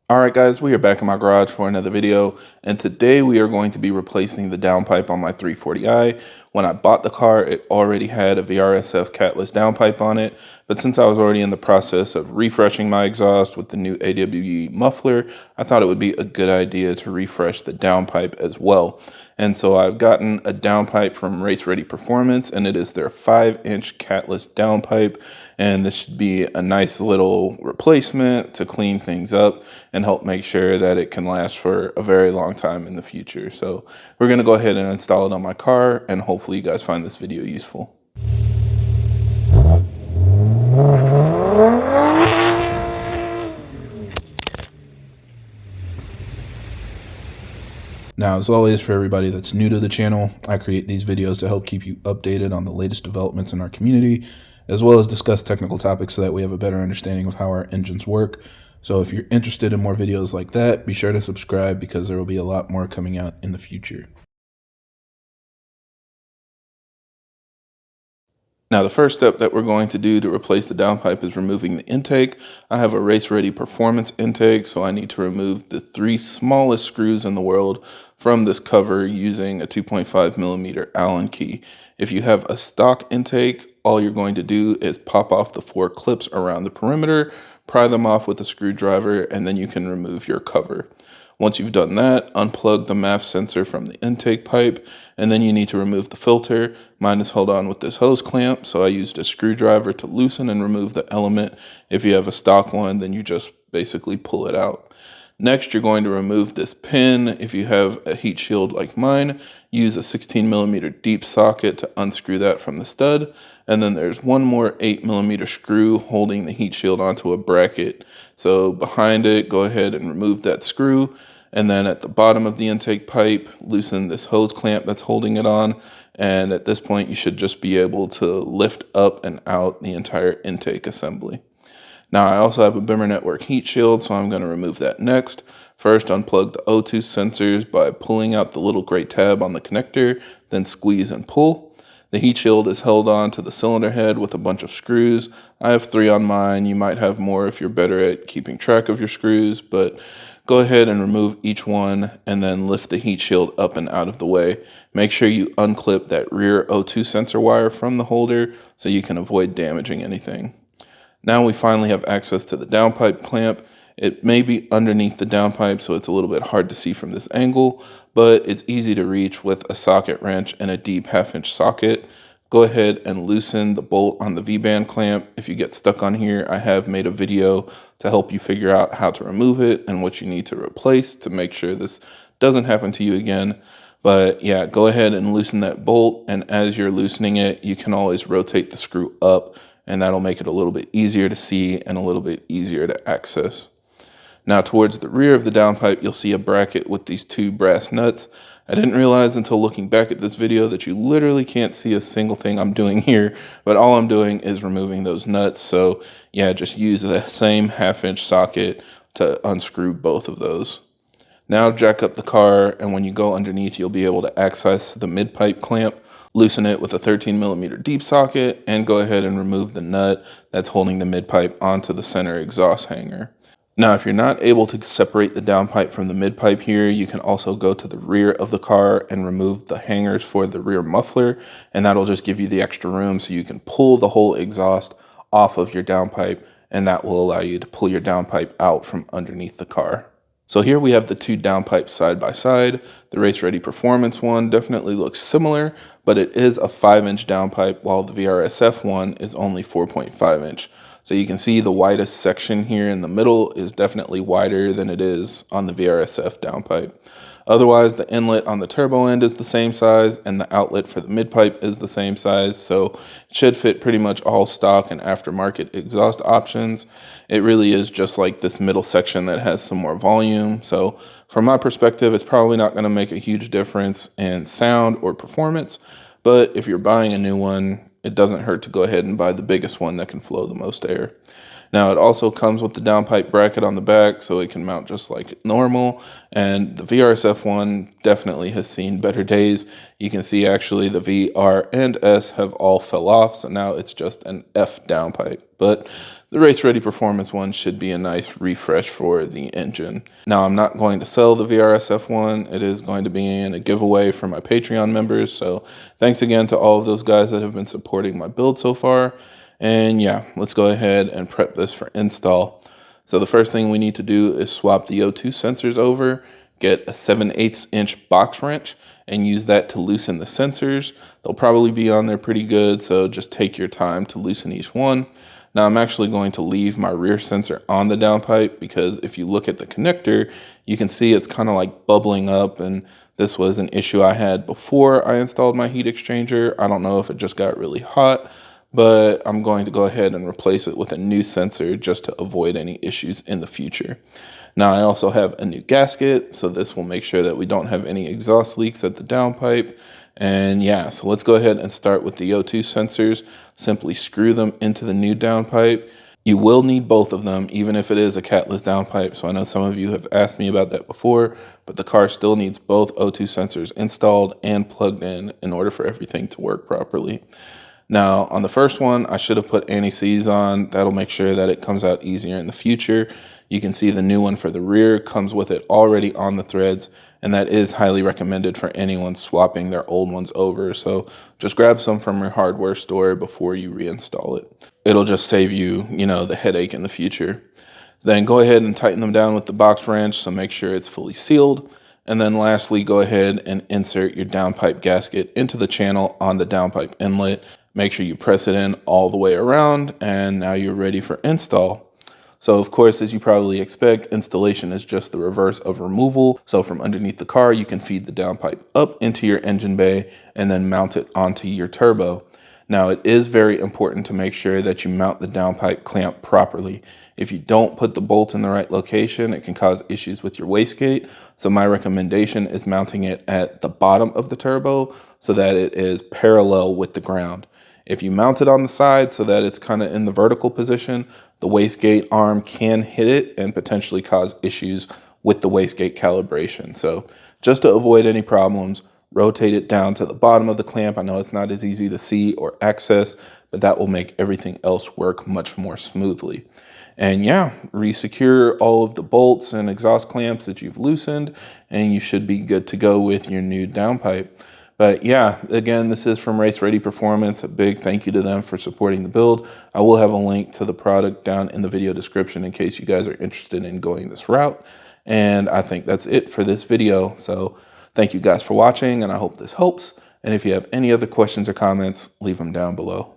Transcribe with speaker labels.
Speaker 1: Alright guys, we are back in my garage for another video, and today we are going to be replacing the downpipe on my 340i. When I bought the car, it already had a VRSF Catless downpipe on it, but since I was already in the process of refreshing my exhaust with the new AWE muffler, I thought it would be a good idea to refresh the downpipe as well. And so I've gotten a downpipe from Race Ready Performance, and it is their 5-inch Catless downpipe, and this should be a nice little replacement to clean things up and help make sure that it can last for a very long time in the future. So we're going to go ahead and install it on my car, and hopefully you guys find this video useful. Now, as always, for everybody that's new to the channel, I create these videos to help keep you updated on the latest developments in our community, as well as discuss technical topics so that we have a better understanding of how our engines work. So if you're interested in more videos like that, be sure to subscribe because there will be a lot more coming out in the future. Now, the first step that we're going to do to replace the downpipe is removing the intake. I have a Race Ready Performance intake, so I need to remove the 3 smallest screws in the world from this cover using a 2.5 millimeter Allen key. If you have a stock intake, all you're going to do is pop off the 4 clips around the perimeter, pry them off with a screwdriver, and then you can remove your cover. Once you've done that, unplug the MAF sensor from the intake pipe, and then you need to remove the filter. Mine is held on with this hose clamp, so I used a screwdriver to loosen and remove the element. If you have a stock one, then you just basically pull it out. Next, you're going to remove this pin. If you have a heat shield like mine, use a 16 millimeter deep socket to unscrew that from the stud. And then there's one more 8 millimeter screw holding the heat shield onto a bracket. So behind it, go ahead and remove that screw. And then at the bottom of the intake pipe, loosen this hose clamp that's holding it on. And at this point, you should just be able to lift up and out the entire intake assembly. Now, I also have a Bimmer Network heat shield, so I'm going to remove that next. First, unplug the O2 sensors by pulling out the little gray tab on the connector, then squeeze and pull. The heat shield is held on to the cylinder head with a bunch of screws. I have 3 on mine. You might have more if you're better at keeping track of your screws, but go ahead and remove each one and then lift the heat shield up and out of the way. Make sure you unclip that rear O2 sensor wire from the holder so you can avoid damaging anything. Now we finally have access to the downpipe clamp. It may be underneath the downpipe, so it's a little bit hard to see from this angle, but it's easy to reach with a socket wrench and a deep 1/2-inch socket. Go ahead and loosen the bolt on the V-band clamp. If you get stuck on here, I have made a video to help you figure out how to remove it and what you need to replace to make sure this doesn't happen to you again. But yeah, go ahead and loosen that bolt, and as you're loosening it, you can always rotate the screw up, and that'll make it a little bit easier to see and a little bit easier to access. Now, towards the rear of the downpipe, you'll see a bracket with these 2 brass nuts. I didn't realize until looking back at this video that you literally can't see a single thing I'm doing here, but all I'm doing is removing those nuts. So yeah, just use the same 1/2-inch socket to unscrew both of those. Now jack up the car, and when you go underneath, you'll be able to access the mid-pipe clamp. Loosen it with a 13 millimeter deep socket, and go ahead and remove the nut that's holding the mid-pipe onto the center exhaust hanger. Now, if you're not able to separate the downpipe from the mid-pipe here, you can also go to the rear of the car and remove the hangers for the rear muffler, and that'll just give you the extra room so you can pull the whole exhaust off of your downpipe, and that will allow you to pull your downpipe out from underneath the car. So here we have the 2 downpipes side by side. The Race Ready Performance one definitely looks similar, but it is a 5-inch downpipe, while the VRSF one is only 4.5 inch. So you can see the widest section here in the middle is definitely wider than it is on the VRSF downpipe. Otherwise, the inlet on the turbo end is the same size, and the outlet for the mid-pipe is the same size, so it should fit pretty much all stock and aftermarket exhaust options. It really is just like this middle section that has some more volume. So from my perspective, it's probably not going to make a huge difference in sound or performance, but if you're buying a new one, it doesn't hurt to go ahead and buy the biggest one that can flow the most air. Now it also comes with the downpipe bracket on the back, so it can mount just like normal. And the VRSF one definitely has seen better days. You can see actually the V, R, and S have all fell off, so now it's just an F downpipe. But the Race Ready Performance one should be a nice refresh for the engine. Now I'm not going to sell the VRSF one. It is going to be in a giveaway for my Patreon members. So thanks again to all of those guys that have been supporting my build so far. And yeah, let's go ahead and prep this for install. So the first thing we need to do is swap the O2 sensors over, get a 7/8 inch box wrench, and use that to loosen the sensors. They'll probably be on there pretty good, so just take your time to loosen each one. Now I'm actually going to leave my rear sensor on the downpipe because if you look at the connector, you can see it's kind of like bubbling up, and this was an issue I had before I installed my heat exchanger. I don't know if it just got really hot, but I'm going to go ahead and replace it with a new sensor just to avoid any issues in the future. Now I also have a new gasket, so this will make sure that we don't have any exhaust leaks at the downpipe. And yeah, so let's go ahead and start with the O2 sensors. Simply screw them into the new downpipe. You will need both of them, even if it is a catless downpipe. So I know some of you have asked me about that before, but the car still needs both O2 sensors installed and plugged in order for everything to work properly. Now, on the first one, I should have put anti-seize on. That'll make sure that it comes out easier in the future. You can see the new one for the rear comes with it already on the threads, and that is highly recommended for anyone swapping their old ones over. So just grab some from your hardware store before you reinstall it. It'll just save you, the headache in the future. Then go ahead and tighten them down with the box wrench, so make sure it's fully sealed. And then lastly, go ahead and insert your downpipe gasket into the channel on the downpipe inlet. Make sure you press it in all the way around, and now you're ready for install. So of course, as you probably expect, installation is just the reverse of removal. So from underneath the car, you can feed the downpipe up into your engine bay and then mount it onto your turbo. Now it is very important to make sure that you mount the downpipe clamp properly. If you don't put the bolt in the right location, it can cause issues with your wastegate. So my recommendation is mounting it at the bottom of the turbo so that it is parallel with the ground. If you mount it on the side so that it's kind of in the vertical position, the wastegate arm can hit it and potentially cause issues with the wastegate calibration. So just to avoid any problems, rotate it down to the bottom of the clamp. I know it's not as easy to see or access, but that will make everything else work much more smoothly. And yeah, resecure all of the bolts and exhaust clamps that you've loosened, and you should be good to go with your new downpipe. But yeah, again, this is from Race Ready Performance. A big thank you to them for supporting the build. I will have a link to the product down in the video description in case you guys are interested in going this route. And I think that's it for this video. So thank you guys for watching, and I hope this helps. And if you have any other questions or comments, leave them down below.